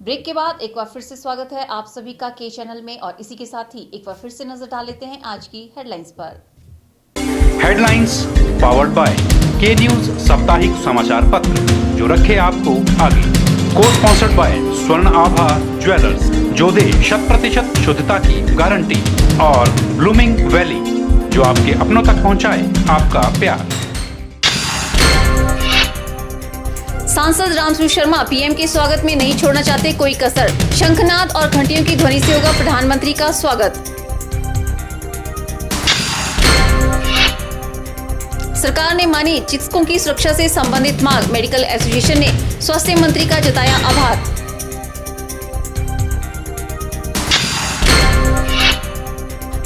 Break के बाद एक बार फिर से स्वागत है आप सभी का के चैनल में और इसी के साथ ही एक बार फिर से नजर डाल लेते हैं आज की हेडलाइंस पर। हेडलाइंस पावर्ड बाय के न्यूज साप्ताहिक समाचार पत्र जो रखे आपको आगे। को स्पॉन्सर्ड बाय स्वर्ण आभा ज्वेलर्स जो दे 100% शुद्धता की गारंटी और ब्लूमिंग वैली जो आपके अपनों तक पहुंचाए आपका प्यार। सांसद रामसूर शर्मा पीएम के स्वागत में नहीं छोड़ना चाहते कोई कसर। शंखनाद और घंटियों की ध्वनि से होगा प्रधानमंत्री का स्वागत। सरकार ने मानी चिकित्सकों की सुरक्षा से संबंधित मांग। मेडिकल एसोसिएशन ने स्वास्थ्य मंत्री का जताया आभार।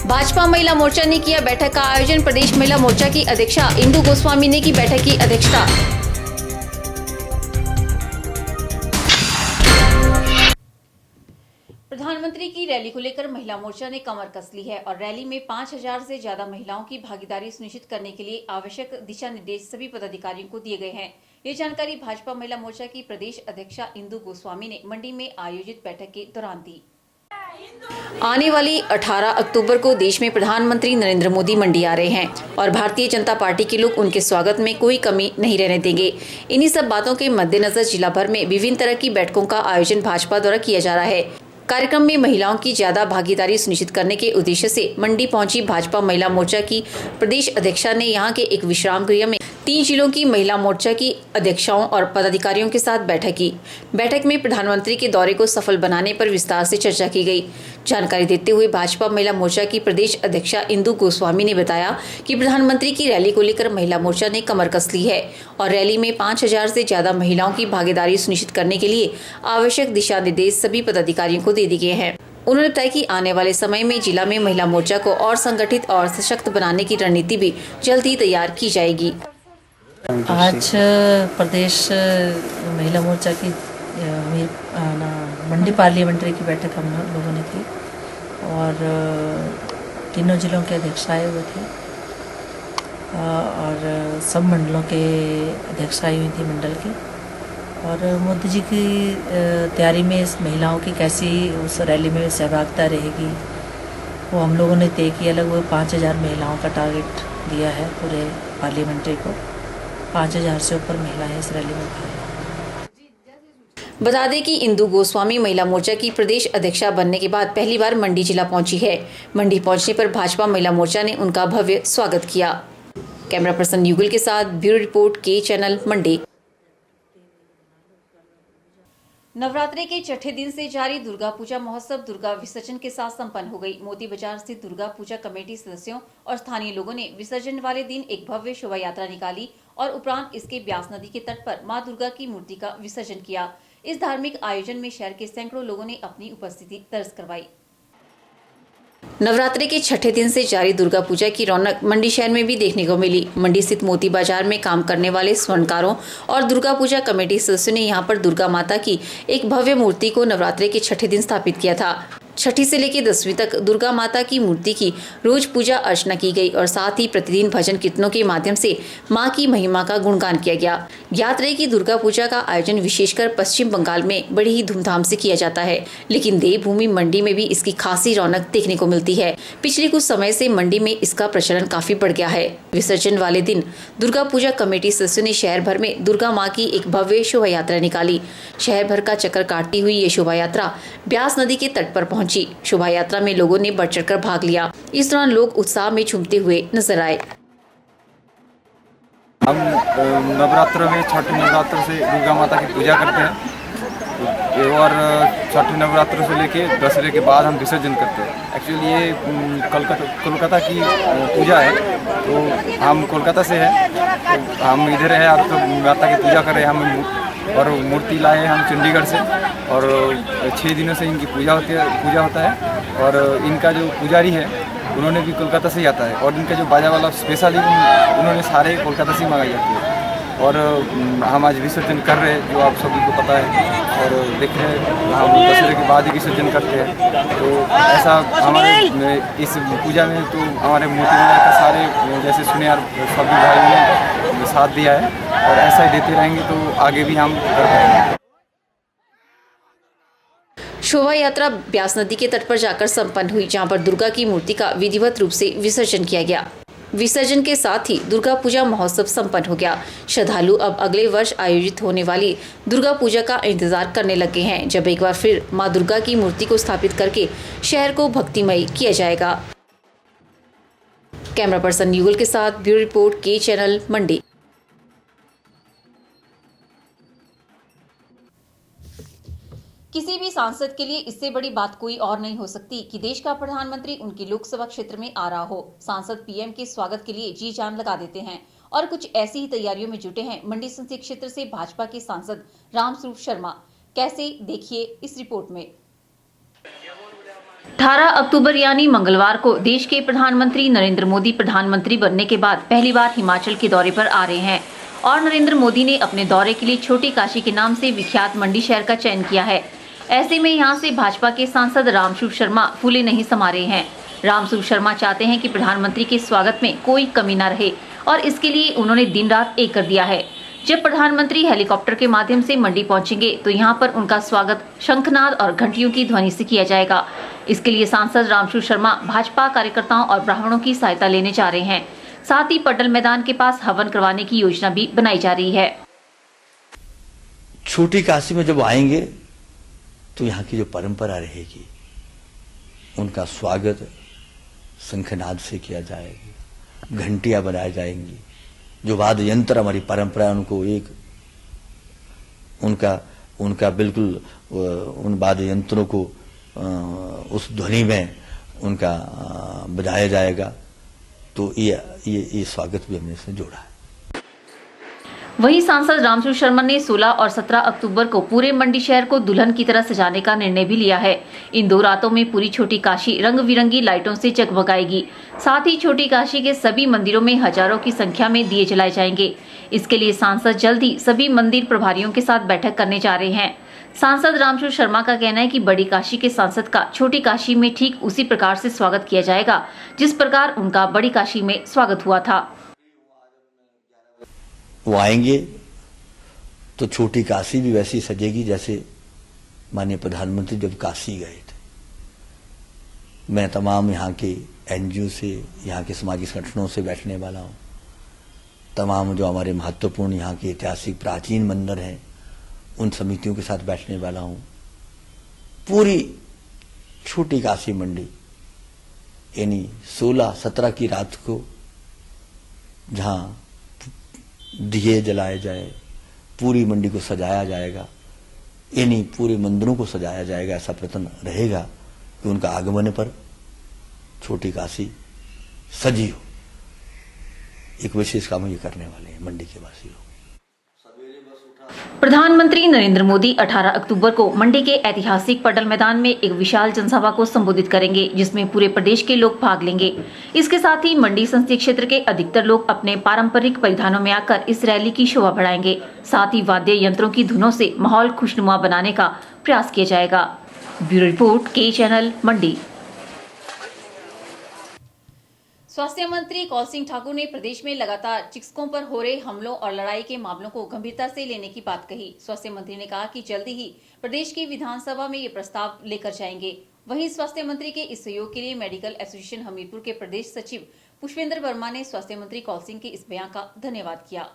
भाजपा महिला मोर्चा ने किया बैठक का आयोजन। प्रदेश महिला मोर्चा की अध्यक्षा इंदु गोस्वामी ने की बैठक की अध्यक्षता। प्रधानमंत्री की रैली को लेकर महिला मोर्चा ने कमर कस ली है और रैली में 5000 से ज्यादा महिलाओं की भागीदारी सुनिश्चित करने के लिए आवश्यक दिशा निर्देश सभी पदाधिकारियों को दिए गए हैं। ये जानकारी भाजपा महिला मोर्चा की प्रदेश अध्यक्षा इंदु गोस्वामी ने मंडी में आयोजित बैठक के दौरान दी। आने वाली 18 अक्टूबर को देश में प्रधानमंत्री नरेंद्र मोदी मंडी आ रहे हैं और भारतीय जनता पार्टी के लोग उनके स्वागत में कोई कमी नहीं रहने देंगे। इन्हीं सब बातों के मद्देनजर जिला भर में विभिन्न तरह की बैठकों का आयोजन भाजपा द्वारा किया जा रहा है। कार्यक्रम में महिलाओं की ज्यादा भागीदारी सुनिश्चित करने के उद्देश्य से मंडी पहुंची भाजपा महिला मोर्चा की प्रदेश अध्यक्षा ने यहां के एक विश्राम गृह में 3 जिलों की महिला मोर्चा की अध्यक्षाओं और पदाधिकारियों के साथ बैठक की। बैठक में प्रधानमंत्री के दौरे को सफल बनाने पर विस्तार से चर्चा की गई। जानकारी देते हुए भाजपा महिला मोर्चा की प्रदेश अध्यक्षा इंदु गोस्वामी ने बताया कि प्रधानमंत्री की रैली को लेकर महिला मोर्चा ने कमर कस ली है और रैली में 5000 से ज्यादा महिलाओं की भागीदारी सुनिश्चित करने के लिए आवश्यक दिशा निर्देश सभी पदाधिकारियों को दे दिए गए हैं। उन्होंने बताया कि आने वाले समय में जिला में महिला मोर्चा को और संगठित और सशक्त बनाने की रणनीति भी जल्द ही तैयार की जाएगी। आज प्रदेश महिला मोर्चा की मंडी पार्लियामेंट्री की बैठक हम लोगों ने की और तीनों जिलों के अध्यक्ष आए हुए थे और सब मंडलों के अध्यक्ष आई हुई थी मंडल की। और मोदी जी की तैयारी में इस महिलाओं की कैसी उस रैली में सहभागिता रहेगी वो हम लोगों ने तय किया। लगभग 5000 महिलाओं का टारगेट दिया है पूरे पार्लियामेंट्री को। 5000 से ऊपर महिलाएं इस रैली में भाग। बता दें कि इंदु गोस्वामी महिला मोर्चा की प्रदेश अध्यक्षा बनने के बाद पहली बार मंडी जिला पहुंची है। मंडी पहुंचने पर भाजपा महिला मोर्चा ने उनका भव्य स्वागत किया। कैमरा पर्सन युगल के साथ ब्यूरो रिपोर्ट के चैनल मंडी। नवरात्रि के छठे दिन से जारी दुर्गा पूजा महोत्सव दुर्गा विसर्जन के साथ संपन्न हो गई। मोती बाजार स्थित दुर्गा पूजा कमेटी सदस्यों और स्थानीय लोगों ने विसर्जन वाले दिन एक भव्य शोभा यात्रा निकाली और उपरांत इसके ब्यास नदी के तट पर मां दुर्गा की मूर्ति का विसर्जन किया। इस धार्मिक आयोजन में शहर के सैकड़ों लोगों ने अपनी उपस्थिति दर्ज करवाई। नवरात्रि के छठे दिन से जारी दुर्गा पूजा की रौनक मंडी शहर में भी देखने को मिली। मंडी स्थित मोती बाजार में काम करने वाले स्वर्णकारों और दुर्गा पूजा कमेटी सदस्यों ने यहां पर दुर्गा माता की एक भव्य मूर्ति को नवरात्रि के छठे दिन स्थापित किया था। छठी से लेकर 10वीं तक दुर्गा माता की मूर्ति की रोज पूजा अर्चना की गई और साथ ही प्रतिदिन भजन कीर्तनों के माध्यम से मां की महिमा का गुणगान किया गया। ज्ञात रहे कि दुर्गा पूजा का आयोजन विशेषकर पश्चिम बंगाल में बड़ी ही धूमधाम से किया जाता है, लेकिन देवभूमि मंडी में भी इसकी खासी रौनक देखने को मिलती है। पिछले कुछ समय से मंडी में इसका प्रचलन काफी बढ़ गया है। विसर्जन वाले दिन दुर्गा पूजा कमेटी सदस्यों ने शहर भर में दुर्गा माँ की एक भव्य शोभा यात्रा निकाली। शहर भर का चक्कर काटती हुई ये शोभा यात्रा ब्यास नदी के तट पर पहुंची। शोभा यात्रा में लोगों ने बढ़ चढ़कर भाग लिया। इस दौरान लोग उत्साह में झूमते हुए नजर आए। हम नवरात्र में छठ नवरात्र से दुर्गा माता की पूजा करते हैं और छठ नवरात्र से लेके दशहरे के बाद हम विसर्जन करते हैं। एक्चुअली ये कोलकाता की पूजा है, तो हम कोलकाता से हैं, तो हम इधर है आप तो माता की पूजा कर रहे हैं। हम और मूर्ति लाए हम चंडीगढ़ से और 6 दिनों से इनकी पूजा होता है और इनका जो पुजारी है उन्होंने भी कोलकाता से ही आता है और इनका जो बाजा वाला स्पेशल उन्होंने सारे कोलकाता से ही मंगाई जाती है। और हम आज विसर्जन कर रहे हैं जो आप सभी को पता है और देख रहे हैं हम दशहरे के बाद ही विसर्जन करते हैं। तो ऐसा हमारे इस पूजा में तो हमारे मोती बाजार का सारे जैसे सुनियार सभी भाइयों ने साथ दिया है और ऐसा ही देते रहेंगे तो आगे भी हम कर पाएंगे। शोभा यात्रा ब्यास नदी के तट पर जाकर संपन्न हुई, जहां पर दुर्गा की मूर्ति का विधिवत रूप से विसर्जन किया गया। विसर्जन के साथ ही दुर्गा पूजा महोत्सव संपन्न हो गया। श्रद्धालु अब अगले वर्ष आयोजित होने वाली दुर्गा पूजा का इंतजार करने लगे हैं, जब एक बार फिर मां दुर्गा की मूर्ति को स्थापित करके शहर को भक्तिमय किया जाएगा। कैमरा पर्सन युगल के साथ ब्यूरो रिपोर्ट, के चैनल, मंडी। किसी भी सांसद के लिए इससे बड़ी बात कोई और नहीं हो सकती कि देश का प्रधानमंत्री उनके लोकसभा क्षेत्र में आ रहा हो। सांसद पीएम के स्वागत के लिए जी जान लगा देते हैं और कुछ ऐसी ही तैयारियों में जुटे हैं मंडी संसदीय क्षेत्र से भाजपा के सांसद रामस्वरूप शर्मा। कैसे, देखिए इस रिपोर्ट में। 18 अक्टूबर यानी मंगलवार को देश के प्रधानमंत्री नरेंद्र मोदी प्रधानमंत्री बनने के बाद पहली बार हिमाचल के दौरे पर आ रहे हैं और नरेंद्र मोदी ने अपने दौरे के लिए छोटी काशी के नाम से विख्यात मंडी शहर का चयन किया है। ऐसे में यहां से भाजपा के सांसद रामस्वरूप शर्मा फूले नहीं समा रहे हैं। रामस्वरूप शर्मा चाहते हैं कि प्रधानमंत्री के स्वागत में कोई कमी न रहे और इसके लिए उन्होंने दिन रात एक कर दिया है। जब प्रधानमंत्री हेलीकॉप्टर के माध्यम से मंडी पहुंचेंगे तो यहां पर उनका स्वागत शंखनाद और घंटियों की ध्वनि से किया जाएगा। इसके लिए सांसद रामस्वरूप शर्मा भाजपा कार्यकर्ताओं और ब्राह्मणों की सहायता लेने जा रहे हैं। साथ ही पटल मैदान के पास हवन करवाने की योजना भी बनाई जा रही है। छोटी काशी में जब आएंगे तो यहाँ की जो परंपरा रहेगी, उनका स्वागत शंखनाद से किया जाएगा, घंटियां बनाई जाएंगी, जो वाद्य यंत्र हमारी परंपरा है उनको एक उनका बिल्कुल उन वाद्य यंत्रों को उस ध्वनि में उनका बजाया जाएगा। तो ये स्वागत भी हमने इसमें जोड़ा है। वहीं सांसद रामस्वरूप शर्मा ने 16 और 17 अक्टूबर को पूरे मंडी शहर को दुल्हन की तरह सजाने का निर्णय भी लिया है। इन 2 रातों में पूरी छोटी काशी रंग बिरंगी लाइटों से जगमगाएगी। साथ ही छोटी काशी के सभी मंदिरों में हजारों की संख्या में दिए जलाए जाएंगे। इसके लिए सांसद जल्द ही सभी मंदिर प्रभारियों के साथ बैठक करने जा रहे हैं। सांसद रामस्वरूप शर्मा का कहना है कि बड़ी काशी के सांसद का छोटी काशी में ठीक उसी प्रकार से स्वागत किया जाएगा जिस प्रकार उनका बड़ी काशी में स्वागत हुआ था। वो आएंगे तो छोटी काशी भी वैसी सजेगी जैसे माननीय प्रधानमंत्री जब काशी गए थे। मैं तमाम यहाँ के एनजीओ से, यहाँ के सामाजिक संगठनों से बैठने वाला हूँ। तमाम जो हमारे महत्वपूर्ण यहाँ के ऐतिहासिक प्राचीन मंदिर हैं उन समितियों के साथ बैठने वाला हूँ। पूरी छोटी काशी मंडी यानी 16-17 की रात को जहाँ दिए जलाए जाए, पूरी मंडी को सजाया जाएगा, यानी पूरे मंदिरों को सजाया जाएगा। ऐसा प्रयत्न रहेगा कि उनका आगमन पर छोटी काशी सजी हो। एक विशेष काम ये करने वाले हैं मंडी के वासी लोग। प्रधानमंत्री नरेंद्र मोदी 18 अक्टूबर को मंडी के ऐतिहासिक पटल मैदान में एक विशाल जनसभा को संबोधित करेंगे, जिसमें पूरे प्रदेश के लोग भाग लेंगे। इसके साथ ही मंडी संसदीय क्षेत्र के अधिकतर लोग अपने पारंपरिक परिधानों में आकर इस रैली की शोभा बढ़ाएंगे। साथ ही वाद्य यंत्रों की धुनों से माहौल खुशनुमा बनाने का प्रयास किया जाएगा। ब्यूरो रिपोर्ट, के चैनल, मंडी। स्वास्थ्य मंत्री कौल सिंह ठाकुर ने प्रदेश में लगातार चिकित्सकों पर हो रहे हमलों और लड़ाई के मामलों को गंभीरता से लेने की बात कही। स्वास्थ्य मंत्री ने कहा कि जल्दी ही प्रदेश की विधानसभा में ये प्रस्ताव लेकर जाएंगे। वहीं स्वास्थ्य मंत्री के इस सहयोग के लिए मेडिकल एसोसिएशन हमीरपुर के प्रदेश सचिव पुष्पेंद्र वर्मा ने स्वास्थ्य मंत्री कौल सिंह के इस बयान का धन्यवाद किया।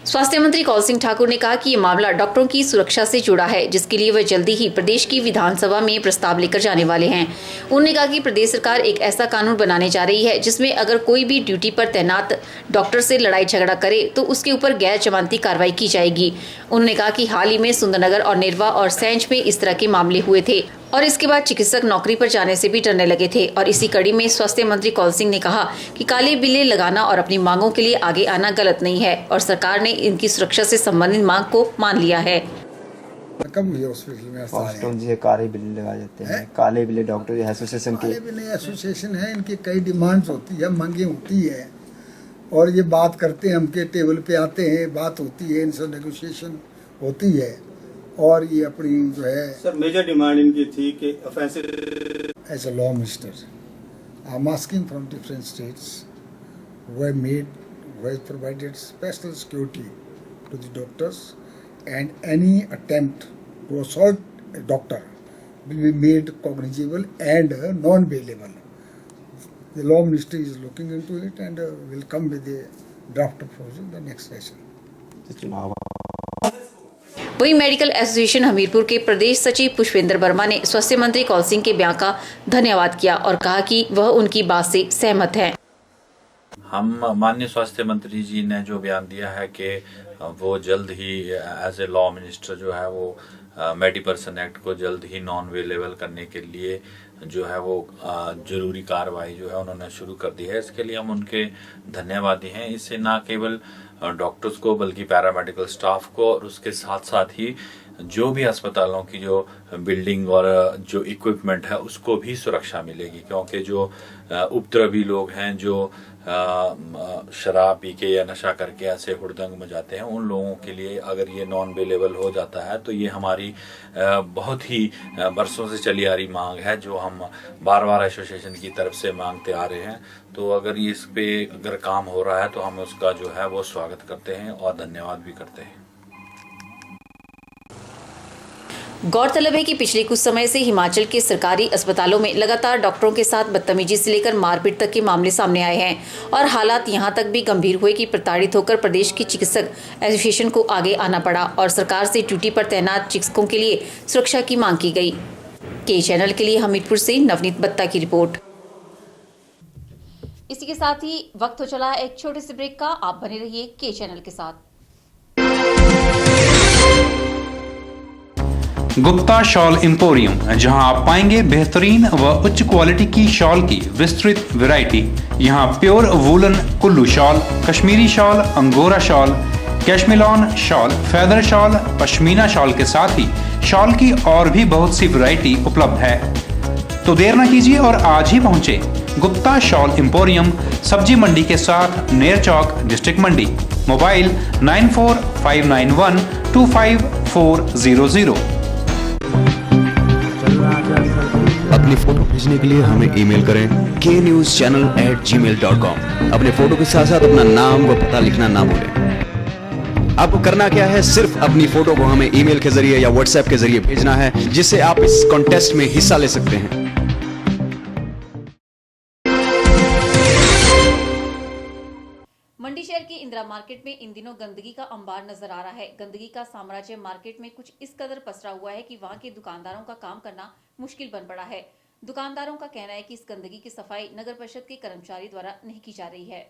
स्वास्थ्य मंत्री कौल सिंह ठाकुर ने कहा कि ये मामला डॉक्टरों की सुरक्षा से जुड़ा है, जिसके लिए वह जल्दी ही प्रदेश की विधानसभा में प्रस्ताव लेकर जाने वाले हैं। उन्होंने कहा कि प्रदेश सरकार एक ऐसा कानून बनाने जा रही है जिसमें अगर कोई भी ड्यूटी पर तैनात डॉक्टर से लड़ाई झगड़ा करे तो उसके ऊपर गैर जमानती कार्रवाई की जाएगी। उन्होंने कहा कि हाल ही में सुंदरनगर और नेरवा और सैंज में इस तरह के मामले हुए थे और इसके बाद चिकित्सक नौकरी पर जाने से भी डरने लगे थे। और इसी कड़ी में स्वास्थ्य मंत्री कौल सिंह ने कहा कि काले बिल्ले लगाना और अपनी मांगों के लिए आगे आना गलत नहीं है और सरकार ने इनकी सुरक्षा से संबंधित मांग को मान लिया है। हॉस्पिटल से काले बिल्ले लगाए जाते हैं। काले बिल्ले डॉक्टर एसोसिएशन के एसोसिएशन है, इनकी कई डिमांड्स होती है, मांगे होती है और ये बात करते हैं, हमके टेबल पे आते हैं, बात होती है, इनसे नेगोशिएशन होती है और ये अपनी जो है सर मेजर डिमांड इनकी थी कि offensive as a law minister I am asking from different states they made they provided special security to the doctors and any attempt to assault a doctor will be made cognizable and non-bailable. The Law Ministry is looking into it and will come with a draft approach in the next session. वहीं medical association Hamirpur के प्रदेश सचिव पुष्पेंद्र वर्मा ने स्वास्थ्य मंत्री कौल सिंह के बयान का धन्यवाद किया और कहा कि वह उनकी बात से सहमत है। हम माननीय स्वास्थ्य मंत्री जी ने जो बयान दिया है कि वो जल्द ही एज ए लॉ मिनिस्टर जो है वो मेडी पर्सन एक्ट को जल्द ही नॉन अवेलेबल करने के लिए जो है वो जरूरी कार्रवाई जो है उन्होंने शुरू कर दी है। इसके लिए हम उनके धन्यवादी हैं। इससे न केवल डॉक्टर्स को बल्कि पैरामेडिकल स्टाफ को और उसके साथ साथ ही जो भी अस्पतालों की जो बिल्डिंग और जो इक्विपमेंट है उसको भी सुरक्षा मिलेगी, क्योंकि जो उपद्रवी लोग हैं जो शराब पी के या नशा करके ऐसे हुड़दंग मचाते हैं, उन लोगों के लिए अगर ये नॉन अवेलेबल हो जाता है तो ये हमारी बहुत ही बरसों से चली आ रही मांग है, जो हम बार बार एसोसिएशन की तरफ से मांगते आ रहे हैं। तो अगर इस पे अगर काम हो रहा है तो हम उसका जो है वो स्वागत करते हैं और धन्यवाद भी करते हैं। गौरतलब है कि पिछले कुछ समय से हिमाचल के सरकारी अस्पतालों में लगातार डॉक्टरों के साथ बदतमीजी से लेकर मारपीट तक के मामले सामने आए हैं और हालात यहां तक भी गंभीर हुए कि प्रताड़ित होकर प्रदेश की चिकित्सक एसोसिएशन को आगे आना पड़ा और सरकार से ड्यूटी पर तैनात चिकित्सकों के लिए सुरक्षा की मांग की गई। के चैनल के लिए हमीरपुर से नवनीत बत्ता की रिपोर्ट। इसी के साथ ही वक्त हो चला एक छोटे से ब्रेक का। आप बने रहिए के चैनल के साथ। गुप्ता शॉल एम्पोरियम, जहां आप पाएंगे बेहतरीन व उच्च क्वालिटी की शॉल की विस्तृत वैरायटी। यहां pure woollen Kullu shawl, Kashmiri shawl, angora shawl, cashmilon shawl, feather shawl, pashmina shawl के साथ ही शॉल की और भी बहुत सी वैरायटी उपलब्ध है। तो देर न कीजिए और आज ही पहुंचे गुप्ता शॉल एम्पोरियम, सब्जी मंडी के साथ नेर चौक, डिस्ट्रिक्ट मंडी। मोबाइल 9459125400। अपनी फोटो भेजने के लिए हमें ईमेल करें knewschannel@gmail.com। अपने फोटो के साथ साथ अपना नाम व पता लिखना ना भूलें। आपको करना क्या है, सिर्फ अपनी फोटो को हमें ईमेल के जरिए या व्हाट्सएप के जरिए भेजना है, जिससे आप इस कॉन्टेस्ट में हिस्सा ले सकते हैं। मंडी शहर की इंदिरा मार्केट में इन दिनों गंदगी का अंबार नजर आ रहा है। गंदगी का साम्राज्य मार्केट में कुछ इस कदर पसरा हुआ है कि वहां के दुकानदारों का काम करना मुश्किल बन पड़ा है। दुकानदारों का कहना है कि इस गंदगी की सफाई नगर परिषद के कर्मचारी द्वारा नहीं की जा रही है।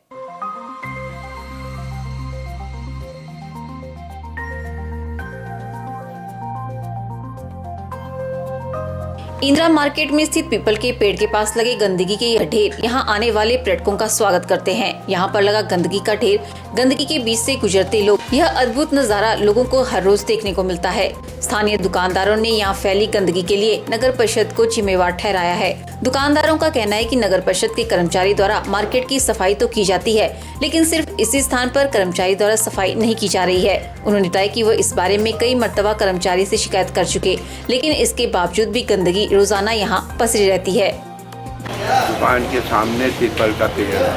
इंदिरा मार्केट में स्थित पीपल के पेड़ के पास लगे गंदगी के यह ढेर यहाँ आने वाले पर्यटकों का स्वागत करते हैं। यहाँ पर लगा गंदगी का ढेर, गंदगी के बीच से गुजरते लोग, यह अद्भुत नजारा लोगों को हर रोज देखने को मिलता है। स्थानीय दुकानदारों ने यहाँ फैली गंदगी के लिए नगर परिषद को जिम्मेवार ठहराया है। दुकानदारों का कहना है कि नगर परिषद के कर्मचारी द्वारा मार्केट की सफाई तो की जाती है, लेकिन सिर्फ इसी स्थान पर कर्मचारी द्वारा सफाई नहीं की जा रही है। उन्होंने बताया कि वह इस बारे में कई मर्तबा कर्मचारी से शिकायत कर चुके, लेकिन इसके बावजूद भी गंदगी रोजाना यहाँ पसरी रहती है। दुकान के सामने पीपल का पेड़ है,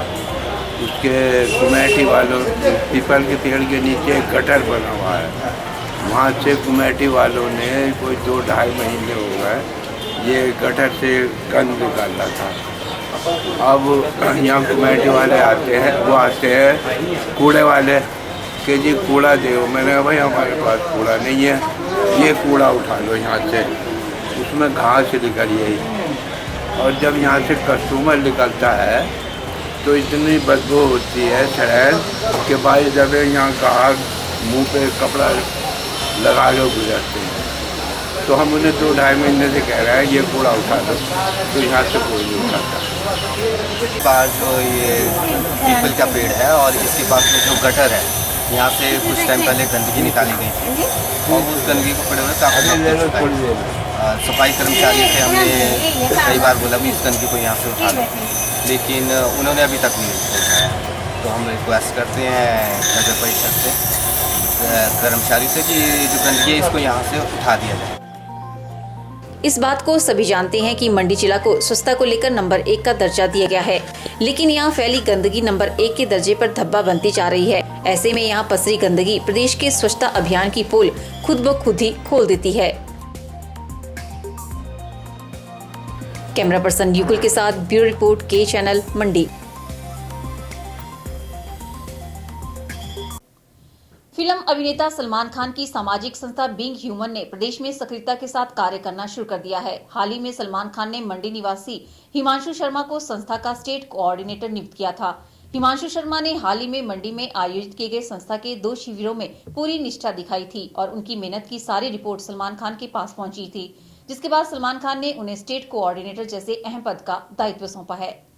उसके कमेटी वालों, पीपल के पेड़ के नीचे एक गटर बना हुआ है, वहाँ से कमेटी वालों ने कोई 2-2.5 महीने हो गए ये गटर से गंद निकाला था। अब यहाँ कमेटी वाले आते हैं, वो आते हैं कूड़े वाले कि जी कूड़ा दो। मैंने कहा भाई हमारे पास कूड़ा नहीं है, ये कूड़ा उठा लो यहाँ से, उसमें घास निकल गई। और जब यहाँ से कस्टमर निकलता है तो इतनी बदबू होती है शहर के भाई, जब यहाँ घास मुंह पे कपड़ा लगा के गुजरते हैं। तो हम उन्हें 2-2.5 महीने से कह रहे हैं ये कूड़ा उठा दो, तो यहाँ से कोई नहीं उठाता। पास जो ये पीपल का पेड़ है और इसके पास में जो गटर है, यहाँ से कुछ टाइम पहले गंदगी निकाली गई थी और उस गंदगी को पड़े हुए काफ़ी सफाई कर्मचारी से हमने कई बार बोला भी इस गंदगी को यहाँ से उठा लो, लेकिन उन्होंने अभी तक नहीं उठाया। तो हम रिक्वेस्ट करते हैं नगर परिषद से, कर्मचारी से कि जो गंदगी है इसको यहाँ से उठा दिया जाए। इस बात को सभी जानते हैं कि मंडी जिला को स्वच्छता को लेकर नंबर 1 का दर्जा दिया गया है, लेकिन यहाँ फैली गंदगी नंबर 1 के दर्जे पर धब्बा बनती जा रही है। ऐसे में यहाँ पसरी गंदगी प्रदेश के स्वच्छता अभियान की पोल खुद ब खुद ही खोल देती है। कैमरा पर्सन युगल के साथ ब्यूरो रिपोर्ट के चैनल मंडी। फिल्म अभिनेता सलमान खान की सामाजिक संस्था बीइंग ह्यूमन ने प्रदेश में सक्रियता के साथ कार्य करना शुरू कर दिया है। हाल ही में सलमान खान ने मंडी निवासी हिमांशु शर्मा को संस्था का स्टेट कोऑर्डिनेटर नियुक्त किया था। हिमांशु शर्मा ने हाल ही में मंडी में आयोजित किए गए संस्था के 2 शिविरों में पूरी निष्ठा दिखाई थी और उनकी मेहनत की सारी रिपोर्ट सलमान खान के पास पहुंची थी, जिसके बाद सलमान खान ने उन्हें स्टेट कोऑर्डिनेटर जैसे अहम पद का दायित्व सौंपा है।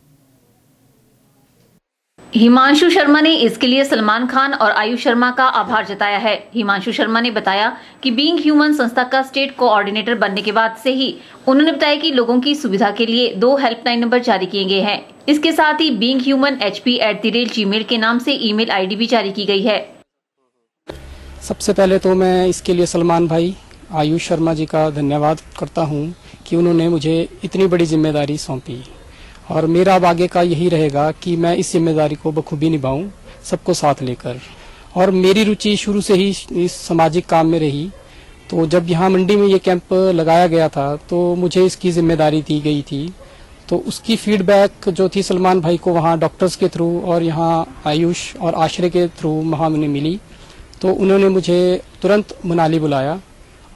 हिमांशु शर्मा ने इसके लिए सलमान खान और आयुष शर्मा का आभार जताया है। हिमांशु शर्मा ने बताया कि बीइंग ह्यूमन संस्था का स्टेट कोऑर्डिनेटर बनने के बाद से ही उन्होंने बताया कि लोगों की सुविधा के लिए 2 हेल्पलाइन नंबर जारी किए गए हैं। इसके साथ ही बीइंग ह्यूमन hp@gmail के नाम से ईमेल आईडी भी जारी की गई है। सबसे पहले तो मैं इसके लिए सलमान भाई आयुष शर्मा जी का धन्यवाद करता हूँ कि उन्होंने मुझे इतनी बड़ी जिम्मेदारी सौंपी और मेरा अब आगे का यही रहेगा कि मैं इस जिम्मेदारी को बखूबी निभाऊं, सबको साथ लेकर। और मेरी रुचि शुरू से ही इस सामाजिक काम में रही, तो जब यहाँ मंडी में ये कैंप लगाया गया था तो मुझे इसकी जिम्मेदारी दी गई थी। तो उसकी फीडबैक जो थी सलमान भाई को वहाँ डॉक्टर्स के थ्रू और यहाँ आयुष और आश्रय के थ्रू वहाँ मुझे मिली, तो उन्होंने मुझे तुरंत मनाली बुलाया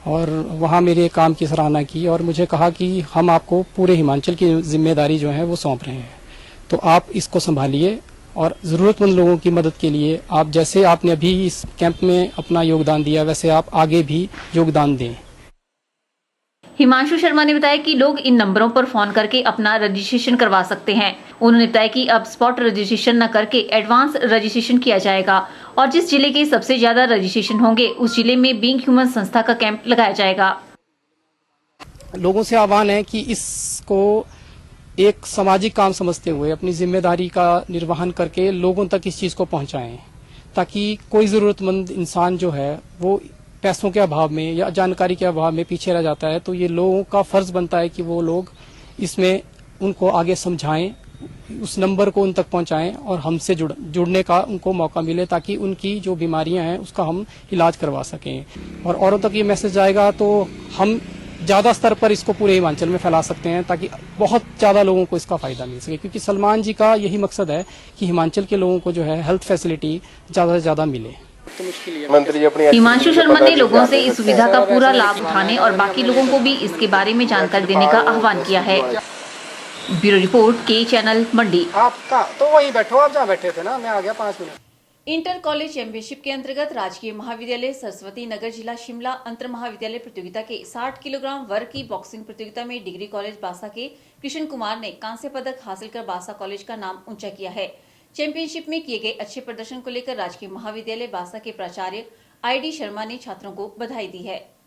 और वहाँ मेरे काम की सराहना की और मुझे कहा कि हम आपको पूरे हिमाचल की जिम्मेदारी जो है वो सौंप रहे हैं, तो आप इसको संभालिए और ज़रूरतमंद लोगों की मदद के लिए आप जैसे आपने अभी इस कैंप में अपना योगदान दिया वैसे आप आगे भी योगदान दें। हिमांशु शर्मा ने बताया कि लोग इन नंबरों पर फोन करके अपना रजिस्ट्रेशन करवा सकते हैं। उन्होंने बताया कि अब स्पॉट रजिस्ट्रेशन न करके एडवांस रजिस्ट्रेशन किया जाएगा और जिस जिले के सबसे ज्यादा रजिस्ट्रेशन होंगे उस जिले में बीइंग ह्यूमन संस्था का कैंप लगाया जाएगा। लोगों से आह्वान है कि इसको एक सामाजिक काम समझते हुए अपनी जिम्मेदारी का निर्वहन करके लोगों तक इस चीज को पहुंचाएं, ताकि कोई जरूरतमंद इंसान जो है वो पैसों के अभाव में या जानकारी के अभाव में पीछे रह जाता है। तो ये लोगों का फर्ज बनता है कि वो लोग इसमें उनको आगे समझाएं, उस नंबर को उन तक पहुंचाएं और हमसे जुड़ने का उनको मौका मिले, ताकि उनकी जो बीमारियां हैं उसका हम इलाज करवा सकें। और औरों तक ये मैसेज जाएगा तो हम ज्यादा स्तर पर इसको पूरे हिमाचल में फैला सकते हैं, ताकि बहुत ज्यादा लोगों को इसका फायदा मिल सके, क्योंकि सलमान जी का यही मकसद है कि हिमाचल के लोगों को जो है हेल्थ फैसिलिटी ज्यादा से ज्यादा मिले। हिमांशु शर्मा ने लोगों से इस सुविधा का पूरा लाभ उठाने और बाकी लोगों को भी इसके बारे में जानकारी देने का आह्वान किया है। ब्यूरो रिपोर्ट के चैनल मंडी। आपका तो वहीं बैठो, आप जहाँ बैठे थे ना, मैं आ गया 5 मिनट। इंटर कॉलेज चैंपियनशिप के अंतर्गत राजकीय महाविद्यालय सरस्वती नगर जिला शिमला अंतर महाविद्यालय प्रतियोगिता के 60 किलोग्राम वर्ग की बॉक्सिंग प्रतियोगिता में डिग्री कॉलेज बासा के कृष्ण कुमार ने कांस्य पदक हासिल कर बासा कॉलेज का नाम ऊंचा किया है। चैंपियनशिप में किए गए अच्छे प्रदर्शन को लेकर राजकीय महाविद्यालय बासा के प्राचार्य ID शर्मा ने छात्रों को बधाई दी है।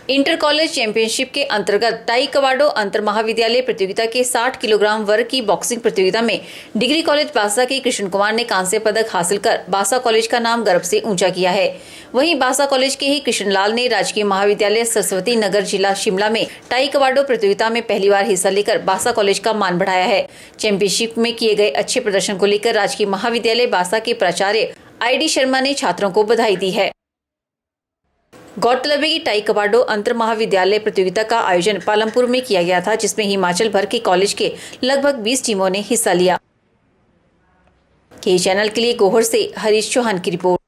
इंटर कॉलेज चैंपियनशिप के अंतर्गत टाइक्वांडो अंतर महाविद्यालय प्रतियोगिता के 60 किलोग्राम वर्ग की बॉक्सिंग प्रतियोगिता में डिग्री कॉलेज बासा के कृष्ण कुमार ने कांस्य पदक हासिल कर बासा कॉलेज का नाम गर्व से ऊंचा किया है। वहीं बासा कॉलेज के ही कृष्णलाल ने राजकीय महाविद्यालय सरस्वती नगर जिला शिमला में टाइक्वांडो प्रतियोगिता में पहली बार हिस्सा लेकर बासा कॉलेज का मान बढ़ाया है। चैंपियनशिप में किए गए अच्छे प्रदर्शन को लेकर राजकीय महाविद्यालय बासा के प्राचार्य ID शर्मा ने छात्रों को बधाई दी है। गौरतलब है कि टाइक्वांडो अंतर महाविद्यालय प्रतियोगिता का आयोजन पालमपुर में किया गया था, जिसमें हिमाचल भर के कॉलेज के लगभग 20 टीमों ने हिस्सा लिया। के चैनल के लिए गोहर से हरीश चौहान की रिपोर्ट।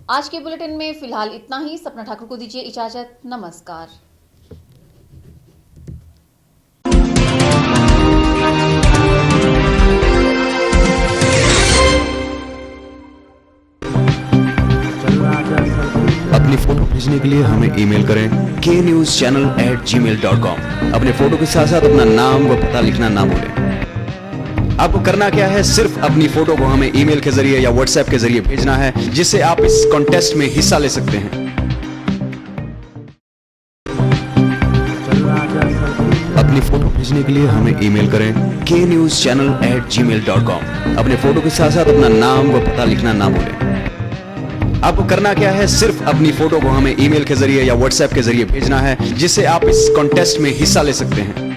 आज के बुलेटिन में फिलहाल इतना ही। सपना ठाकुर को दीजिए इजाजत। नमस्कार। अपनी फोटो भेजने के लिए हमें ईमेल करें knewschannel@gmail.com। अपने फोटो के साथ साथ अपना नाम व पता लिखना ना भूलें। आपको करना क्या है, सिर्फ अपनी फोटो को हमें ईमेल के जरिए या व्हाट्सएप के जरिए भेजना है, जिससे आप इस कॉन्टेस्ट में हिस्सा ले सकते हैं। अपनी फोटो भेजने के लिए हमें ईमेल करें knewschannel@gmail.com। अपने फोटो के साथ साथ अपना नाम व पता लिखना ना भूलें। आपको करना क्या है, सिर्फ अपनी फोटो को हमें ईमेल के जरिए या व्हाट्सएप के जरिए भेजना है, जिससे आप इस कॉन्टेस्ट में हिस्सा ले सकते हैं।